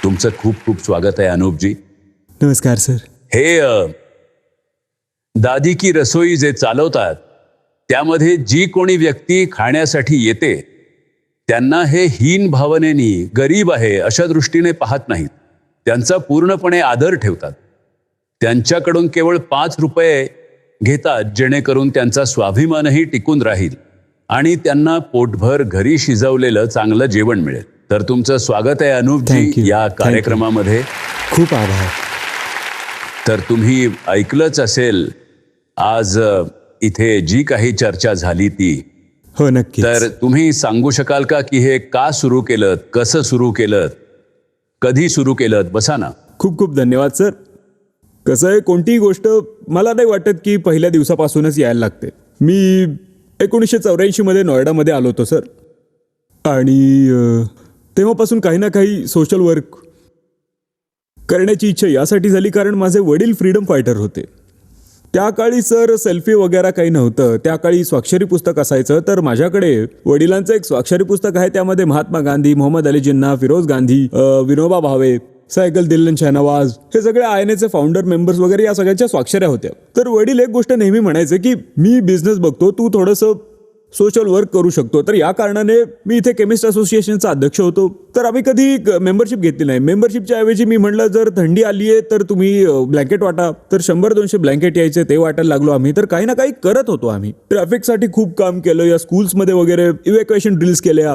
तुमचं खूप खूप स्वागत आहे अनूपजी. नमस्कार सर. हे दादी की रसोई जे चालवतात त्यामध्ये जी कोणी व्यक्ती खाण्यासाठी येते त्यांना हे हीन भावनेनी, गरीब आहे अशा दृष्टीने पाहत नाहीत. त्यांचा पूर्णपणे आदर ठेवतात. त्यांच्याकडून केवळ 5 रुपये घेतात जेणेकरून त्यांचा स्वाभिमानही टिकून राहील आणि त्यांना पोटभर घरी शिजवलेलं चांगलं जेवण मिळेल. तर तुमचं स्वागत आहे अनूपजी या कार्यक्रमामध्ये. खूप आभार. तर तुम्ही ऐकलंच असेल आज इथे जी काही चर्चा झाली ती. हो नक्की. तर तुम्ही सांगू शकाल का की हे का सुरू केलं, कसं सुरू केलं, कधी सुरू केलं? बसा ना. खूप खूप धन्यवाद सर. कसं आहे, कोणतीही गोष्ट मला नाही वाटत की पहिल्या दिवसापासूनच यायला लागते. मी 1984 मध्ये नोएडामध्ये आलो होतो सर. आणि तेव्हापासून काही ना काही सोशल वर्क करण्याची इच्छा यासाठी झाली कारण माझे वडील फ्रीडम फायटर होते. त्या काळी सर सेल्फी वगैरे काही नव्हतं. त्या काळी स्वाक्षरी पुस्तक असायचं. तर माझ्याकडे वडिलांचं एक स्वाक्षरी पुस्तक आहे. त्यामध्ये महात्मा गांधी, मोहम्मद अली जिन्ना, फिरोज गांधी, विनोबा भावे, सायकल दिल्लन शहनवाज हे सगळे आयएनएचे फाउंडर मेंबर्स वगैरे या सगळ्यांच्या स्वाक्षऱ्या होत्या. तर वडील एक गोष्ट नेहमी म्हणायचे की मी बिझनेस बघतो, तू थोडंसं सोशल वर्क करू शकतो. तर या कारणाने मी इथे केमिस्ट असोसिएशनचा अध्यक्ष होतो. तर आम्ही कधी मेंबरशिप घेतली नाही. मेंबरशिपच्या ऐवजी मी म्हणलं जर थंडी आली आहे तर तुम्ही ब्लँकेट वाटा. तर 100-200 ब्लँकेट यायचे, ते वाटायला लागलो आम्ही. तर काही ना काही करत होतो आम्ही. ट्रॅफिकसाठी खूप काम केलं, या स्कूल्समध्ये वगैरे इव्हॅक्युएशन ड्रिल्स केल्या.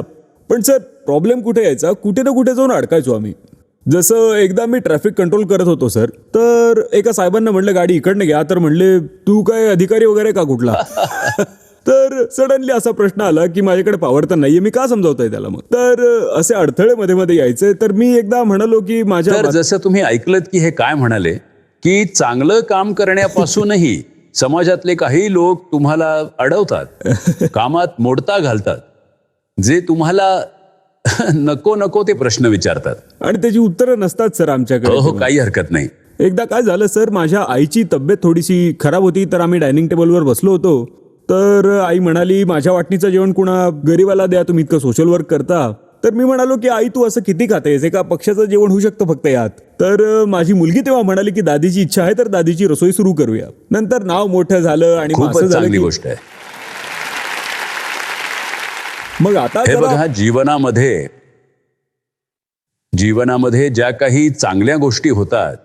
पण सर प्रॉब्लेम कुठे यायचा, कुठे ना कुठे जाऊन अडकायचो आम्ही. जसं एकदा मी ट्रॅफिक कंट्रोल करत होतो सर, तर एका साहेबांना म्हणलं गाडी इकडनं घ्या. तर म्हणले तू काय अधिकारी वगैरे का कुठला? तर सडनली असा प्रश्न आला की माझ्याकडे पॉवर तर नाहीये, मी का समजावतोय त्याला मग. तर असे अडथळे मध्ये मध्ये यायचे. तर मी एकदा म्हणालो की माझ्या तर जसं तुम्ही ऐकलत की हे काय म्हणाले की चांगलं काम करण्यापासूनही समाजातले काही लोक तुम्हाला अडवतात, कामात मोडता घालतात, जे तुम्हाला नको नको ते प्रश्न विचारतात आणि त्याची उत्तरं नसतात सर आमच्याकडे. हो, काही हरकत नाही. एकदा काय झालं सर, माझ्या आईची तब्येत थोडीशी खराब होती. तर आम्ही डायनिंग टेबलवर बसलो होतो. तर आई म्हणाली माझ्या वाटणीचं जेवण कुणा गरीबाला द्या, तुम्ही इतकं सोशल वर्क करता. तर मी म्हणालो की आई तू असं किती खातेस, एका पक्षाचं जेवण होऊ शकतं फक्त यात. तर माझी मुलगी तेव्हा म्हणाली की दादीची इच्छा आहे तर दादीची रसोई सुरू करूया. नंतर नाव मोठं झालं आणि मग असं खूपच झालं चांगली की गोष्ट आहे. मग आता हे जरा- बघा, जीवनामध्ये ज्या काही चांगल्या गोष्टी होतात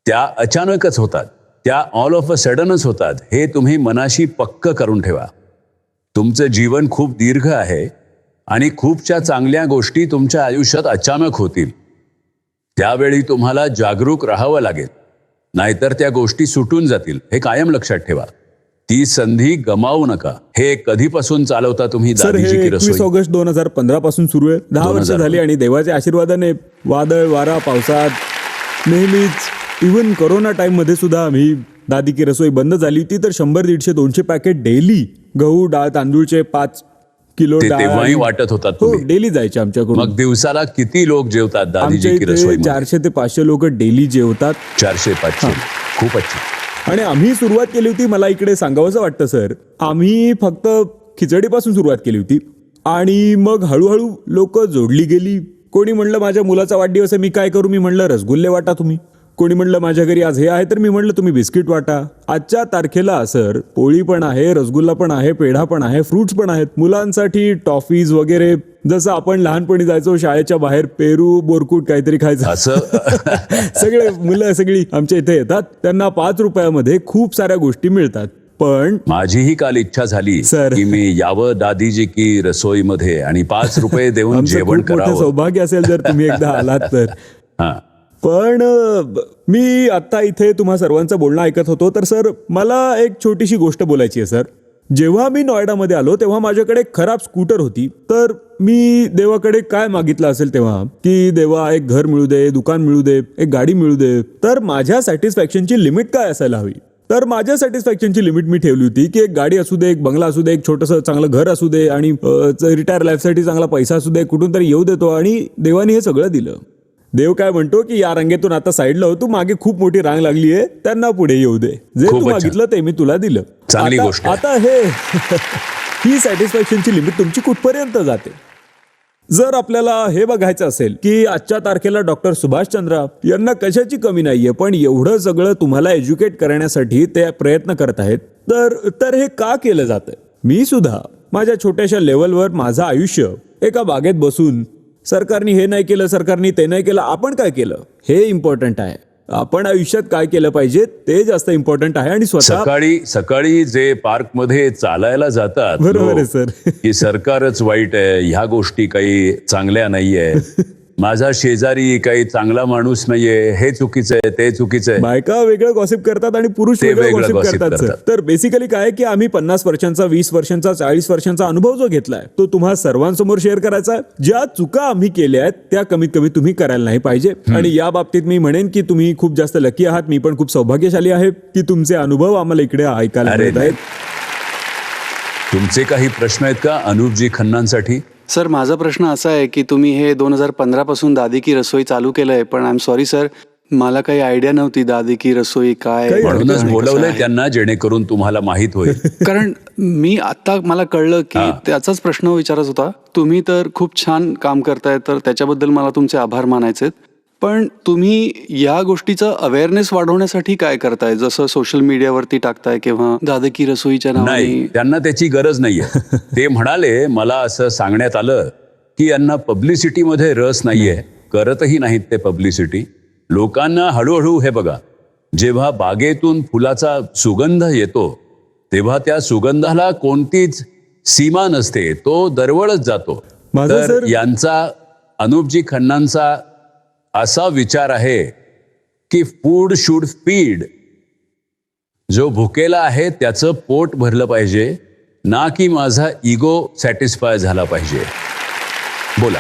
त्या अचानकच होतात, त्या ऑल ऑफ अ सडनच होतात. हे तुम्ही मनाशी पक्क करून ठेवा. तुमचं जीवन खूप दीर्घ आहे आणि खूपशा चांगल्या गोष्टी तुमच्या आयुष्यात अचानक होतील. त्यावेळी तुम्हाला जागरूक राहावं लागेल, नाहीतर त्या गोष्टी सुटून जातील. हे कायम लक्षात ठेवा. ती संधी गमावू नका. हे कधीपासून चालवता तुम्ही सर दादीजी हे की 21 रसोई? ऑगस्ट 2015 पासून सुरू आहे. 10 वर्ष 2000. झाली आणि देवाच्या आशीर्वादाने वादळ वारा पावसात नेहमीच, इव्हन कोरोना टाइम मध्ये सुद्धा आम्ही दादी की रसोई बंद झाली होती तर 100-150-200 पॅकेट डेली गहू डाळ तांदूळचे 5 किलो ते डाळ तेव्हाही आणि- वाटत होतात हो तुम्ही. डेली जायचे आमच्याकडून. मग दिवसाला किती लोक जेवतात आमच्या दादीजी की इथे रसोई? 400 ते 500 लोक डेली जेवतात. 400-500. खूप अच्छा. आणि आम्ही सुरुवात केली होती, मला इकडे सांगावंसं वाटतं सर, आम्ही फक्त खिचडीपासून सुरुवात केली होती आणि मग हळूहळू लोक जोडली गेली. कोणी म्हणलं माझ्या मुलाचा वाढदिवस आहे, मी काय करू? मी म्हणलं रसगुल्ले वाटा तुम्ही. कोणी म्हणलं माझ्या घरी आज हे आहे, तर मी म्हणलं तुम्ही बिस्किट वाटा. आजच्या तारखेला सर पोळी पण आहे, रसगुल्ला पण आहे, पेढा पण आहे, फ्रुट्स पण आहेत. मुलांसाठी टॉफीज वगैरे, जसं आपण लहानपणी जायचो शाळेच्या बाहेर पेरू बोरकूट काहीतरी खायचं, असं सगळे मुलं सगळी आमच्या इथे येतात. त्यांना 5 रुपयामध्ये खूप साऱ्या गोष्टी मिळतात. पण माझीही काल इच्छा झाली सर. की मी यावं दादीजी की रसोईमध्ये आणि 5 रुपये देऊन आमचं जेवण खूप मोठं करावं. सौभाग्य असेल जर तुम्ही एकदा आलात तर. हा. पण मी आता इथे तुम्हा सर्वांचं बोलणं ऐकत होतो तर सर मला एक छोटीशी गोष्ट बोलायची आहे सर. जेव्हा मी नोएडामध्ये आलो तेव्हा माझ्याकडे एक खराब स्कूटर होती. तर मी देवाकडे काय मागितलं असेल तेव्हा की देवा एक घर मिळू दे, दुकान मिळू दे, एक गाडी मिळू दे. तर माझ्या सॅटिस्फॅक्शनची लिमिट काय असायला हवी? तर माझ्या सॅटिस्फॅक्शनची लिमिट मी ठेवली होती की एक गाडी असू दे, एक बंगला असू दे, एक छोटंसं चांगलं घर असू दे आणि रिटायर लाईफसाठी चांगला पैसा असू दे, कुठून तरी येऊ देतो. आणि देवाने हे सगळं दिलं. देव काय म्हणतो की या रांगेतून आता साईडला हो, तू मागे खूप मोठी रांग लागली आहे, त्यांना पुढे येऊ दे. जे खूप तू अच्छा. मागितलं ते मी तुला दिलं. चांगली आता- गोष्ट आहे. आता हे ही सॅटिस्फॅक्शनची लिमिट तुमची कुठपर्यंत जाते? जर आपल्याला हे बघायचं असेल की आजच्या तारखेला डॉक्टर सुभाषचंद्र यांना कशाची कमी नाहीये, पण एवढं सगळं तुम्हाला एज्युकेट करण्यासाठी ते प्रयत्न करत आहेत, तर हे का केलं जातं? मी सुद्धा माझ्या छोट्याशा लेवलवर माझं आयुष्य एका बागेत बसून सरकारने हे नाही केलं, सरकारने ते नाही केलं, आपण काय केलं हे इम्पॉर्टंट आहे. आपण आयुष्यात काय केलं पाहिजे ते जास्त इम्पॉर्टंट आहे. आणि स्वतः सकाळी जे पार्क मध्ये चालायला जातात बरोबर आहे लोक, सर. की सरकारच वाईट आहे, ह्या गोष्टी काही चांगल्या नाहीये, माझा शेजारी काही चांगला माणूस नाहीये, हे चुकीचं आहे, ते चुकीचं आहे. बायका वेगळं गॉसिप करतात आणि पुरुष ते वेगळं वेगळं गॉसिप gossip करतात सर. करतात. तर बेसिकली काय की आम्ही 50 वर्षांचा, 20 वर्षांचा, 40 वर्षांचा अनुभव जो घेतलाय तो तुम्हा सर्वांसमोर शेअर करायचा आहे. ज्या चुका आम्ही केल्या आहेत त्या कमीत कमी तुम्ही करायला नाही पाहिजे. आणि या बाबतीत मी म्हणेन की तुम्ही खूप जास्त लकी आहात. मी पण खूप सौभाग्यशाली आहे की तुमचे अनुभव आम्हाला इकडे ऐकायला अरे मिळत आहेत. तुमचे काही प्रश्न आहेत का अनुपजी खन्नांसाठी? सर माझा प्रश्न असा आहे की तुम्ही हे 2015 पासून दादी की रसोई चालू केलंय, पण आय एम सॉरी सर, मला काही आयडिया नव्हती दादी की रसोई काय काही म्हणूनच आणि कसं बोलवलंय आहे. त्यांना, जेणेकरून तुम्हाला माहित होईल. कारण मी आता मला कळलं की हा. त्याचाच प्रश्न विचारत होता. तुम्ही तर खूप छान काम करताय, तर त्याच्याबद्दल मला तुमचे आभार मानायचे. पण तुम्ही या गोष्टीचा अवेअरनेस वाढवण्यासाठी काय करताय, जसं सोशल मीडियावरती टाकताय किंवा दादा की रसोईच्या नाही, नावाने? त्यांना त्याची गरज नाहीये. ते म्हणाले, मला असं सांगण्यात आलं की यांना पब्लिसिटीमध्ये रस नाहीये, करतही नाहीत ते पब्लिसिटी. लोकांना हळूहळू हे बघा, जेव्हा बागेतून फुलाचा सुगंध येतो तेव्हा त्या सुगंधाला कोणतीच सीमा नसते, तो दरवळत जातो. माझा तर सर- यांचा, अनुपजी खन्नांचा असा विचार आहे की फूड शुड फीड. जो भुकेला आहे त्याचं पोट भरलं पाहिजे, ना की माझा इगो सॅटिस्फाय झाला पाहिजे. बोला.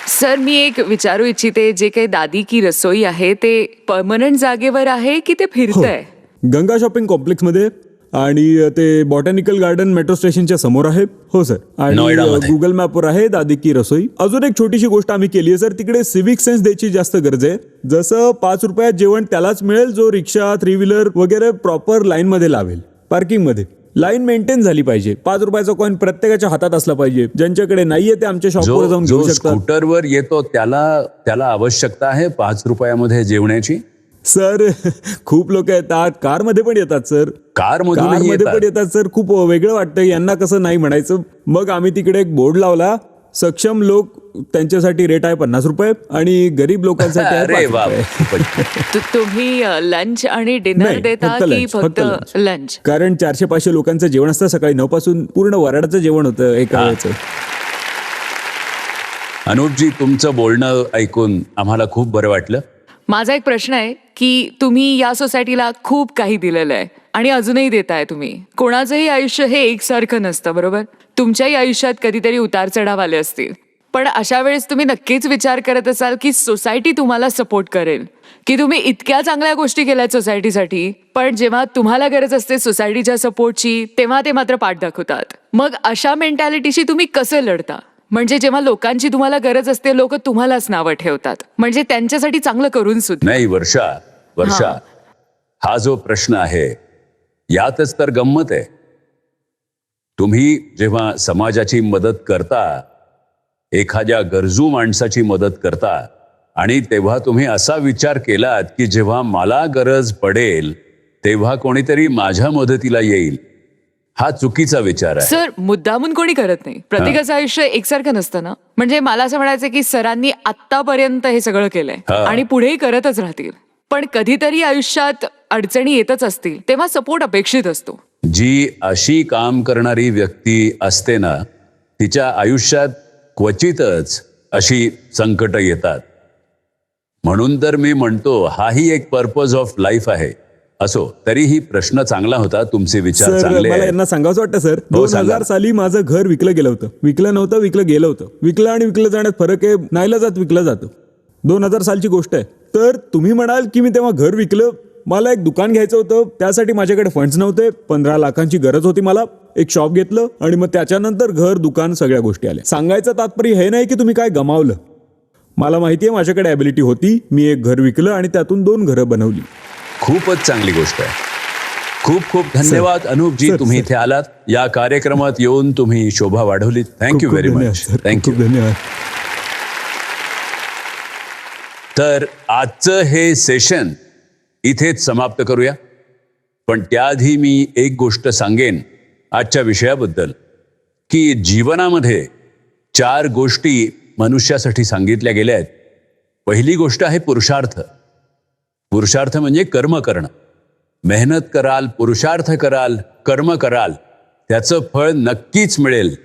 सर, मी एक विचारू इच्छिते, जे काही दादी की रसोई आहे ते परमनंट जागेवर आहे की ते फिरतंय? गंगा शॉपिंग कॉम्प्लेक्समध्ये आणि ते बॉटॅनिकल गार्डन मेट्रो स्टेशनच्या समोर आहे. हो सर. आणि नोएडामध्ये. गुगल मॅपवर आहे दादी की रसोई. अजून एक छोटीशी गोष्ट आम्ही केली आहे सर, तिकडे सिव्हिक सेन्स द्यायची जास्त गरज आहे. जसं 5 रुपयात जेवण त्यालाच मिळेल जो रिक्षा, 3 व्हीलर वगैरे प्रॉपर लाईन मध्ये लावेल. पार्किंगमध्ये लाईन मेंटेन झाली पाहिजे. 5 रुपयाचा कॉईन प्रत्येकाच्या हातात असला पाहिजे. ज्यांच्याकडे नाहीये ते आमच्या शॉपवर जाऊन जो घेऊ शकतात. स्कूटरवर येतो त्याला आवश्यकता आहे 5 रुपयामध्ये जेवण्याची. सर, खूप लोक येतात, कारमध्ये पण येतात सर. कारमधूनही कारमध्ये पण येतात. येतात सर. खूप वेगळं वाटतं, यांना कसं नाही म्हणायचं. मग आम्ही तिकडे एक बोर्ड लावला, सक्षम लोक त्यांच्यासाठी रेट आहे 50 रुपये आणि गरीब लोकांसाठी आहे अरे 5 वा, रुपये. तुम्ही लंच आणि डिनर नाही, देता फक्त की lunch, फक्त lunch. लंच? कारण 400-500 लोकांचं जेवण असतं सकाळी 9 पासून. पूर्ण वराडाचं जेवण होतं एका वेळेचं. अनुपजी, तुमचं बोलणं ऐकून आम्हाला खूप बरं वाटलं. माझा एक प्रश्न आहे की तुम्ही या सोसायटीला खूप काही दिलेलं आहे आणि अजूनही देताय तुम्ही. कोणाचंही आयुष्य हे एकसारखं नसतं, बरोबर? तुमच्याही आयुष्यात कधीतरी उतार चढाव आले असतील. पण अशा वेळेस तुम्ही नक्कीच विचार करत असाल की सोसायटी तुम्हाला सपोर्ट करेल, की तुम्ही इतक्या चांगल्या गोष्टी केल्यात सोसायटीसाठी, पण जेव्हा तुम्हाला गरज असते सोसायटीच्या सपोर्टची तेव्हा ते मात्र पाठ दाखवतात. मग अशा मेंटॅलिटीशी तुम्ही कसं लढता? म्हणजे जेव्हा लोकांची तुम्हाला गरज असते, लोक तुम्हालाच नावं ठेवतात, म्हणजे त्यांच्यासाठी चांगलं करून सुद्धा. नाही वर्षा, हा जो प्रश्न आहे यातच तर गंमत आहे. तुम्ही जेव्हा समाजाची मदत करता, एखाद्या गरजू माणसाची मदत करता, आणि तेव्हा तुम्ही असा विचार केलात की जेव्हा मला गरज पडेल तेव्हा कोणीतरी माझ्या मदतीला येईल, हा चुकीचा विचार आहे. सर, मुद्दामून कोणी करत नाही. प्रत्येकाचं आयुष्य एकसारखं नसतं ना. म्हणजे मला असं म्हणायचं की सरांनी आतापर्यंत हे सगळं केलंय आणि पुढेही करतच राहतील. पण कधीतरी आयुष्यात अडचणी येतच असतील, तेव्हा सपोर्ट अपेक्षित असतो. जी अशी काम करणारी व्यक्ती असते ना, तिच्या आयुष्यात क्वचितच अशी संकट येतात. म्हणून तर मी म्हणतो, हाही एक पर्पज ऑफ लाईफ आहे. असो, तरीही प्रश्न चांगला होता, तुमचे विचार सर, चांगले मला आहेत. यांना सांगावंच वाटतं सर, हो, सांगा. 2000 साली माझं घर विकलं गेलं होतं. विकलं नव्हतं, विकलं गेलं होतं. विकलं आणि विकलं जाण्यात फरक आहे. नाईलाजात विकलं जातं. 2000 सालची गोष्ट आहे. तर तुम्ही म्हणाल की मी तेव्हा घर विकलं, मला एक दुकान घ्यायचं होतं, त्यासाठी माझ्याकडे फंड्स नव्हते. 15 लाखांची गरज होती मला. एक शॉप घेतलं आणि मग त्याच्यानंतर घर, दुकान, सगळ्या गोष्टी आल्या. सांगायचं तात्पर्य हे नाही की तुम्ही काय गमावलं. मला माहिती आहे माझ्याकडे ॲबिलिटी होती. मी एक घर विकलं आणि त्यातून 2 घरं बनवली. खूपच चांगली गोष्ट आहे. खूप खूप धन्यवाद अनुपजी, सर, तुम्ही सर. इथे आलात. या कार्यक्रमात येऊन तुम्ही शोभा वाढवली. थँक्यू खूप व्हेरी धन्यवाद मच. सर. थँक्यू. खूप धन्यवाद. तर आजचं हे सेशन इथेच समाप्त करूया. पण त्याआधी मी एक गोष्ट सांगेन आजच्या विषयाबद्दल, की जीवनामध्ये 4 गोष्टी मनुष्यासाठी सांगितल्या गेल्या आहेत. पहिली गोष्ट आहे पुरुषार्थ. पुरुषार्थ म्हणजे कर्म करणं. मेहनत कराल, पुरुषार्थ कराल, कर्म कराल, त्याचं फळ नक्कीच मिळेल.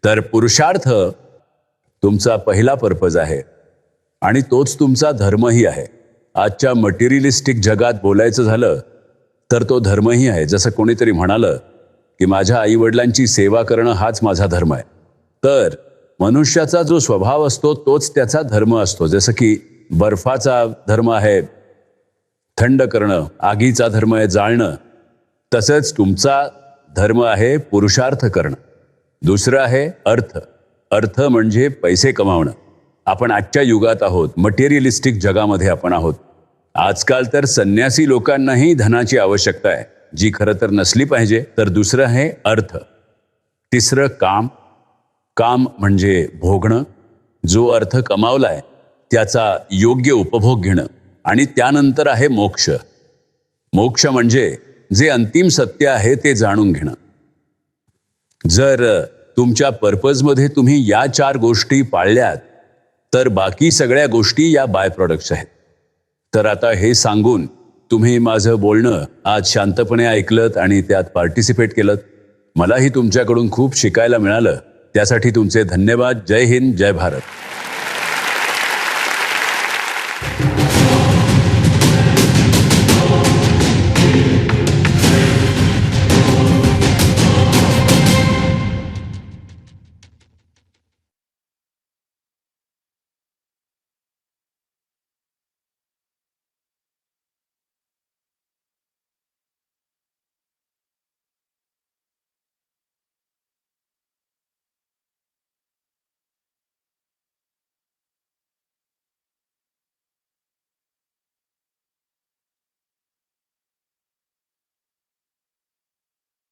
तर पुरुषार्थ तुमचा पहिला पर्पज आहे आणि तोच तुमचा धर्मही आहे. आजच्या मटेरियलिस्टिक जगात बोलायचं झालं तर तो धर्मही आहे. जसं कोणीतरी म्हणालं की माझ्या आईवडिलांची सेवा करणं हाच माझा धर्म आहे. तर मनुष्याचा जो स्वभाव असतो तोच त्याचा धर्म असतो. जसं की बर्फाचा धर्म आहे थंड करणं, आगीचा धर्म आहे जाळणं, तसंच तुमचा धर्म आहे पुरुषार्थ करणं. दुसरं आहे अर्थ. अर्थ म्हणजे पैसे कमावणं. आपण आजच्या युगात आहोत, मटेरियलिस्टिक जगामध्ये आपण आहोत. आजकाल तर संन्यासी लोकांनाही धनाची आवश्यकता आहे, जी खरं तर नसली पाहिजे. तर दुसरं आहे अर्थ. तिसरं काम. काम म्हणजे भोगणं. जो अर्थ कमावलाय त्याचा योग्य उपभोग घेणं, आणि त्यानंतर आहे मोक्ष. मोक्ष म्हणजे जे अंतिम सत्य आहे ते जाणून घेणं. जर तुमच्या पर्पजमध्ये तुम्ही या 4 गोष्टी पाळल्यात तर बाकी सगळ्या गोष्टी या बाय प्रॉडक्ट्स आहेत. तर आता हे सांगून तुम्ही माझं बोलणं आज शांतपणे ऐकलत आणि त्यात पार्टिसिपेट केलं. मलाही तुमच्याकडून खूप शिकायला मिळालं. त्यासाठी तुमचे धन्यवाद. जय हिंद, जय भारत.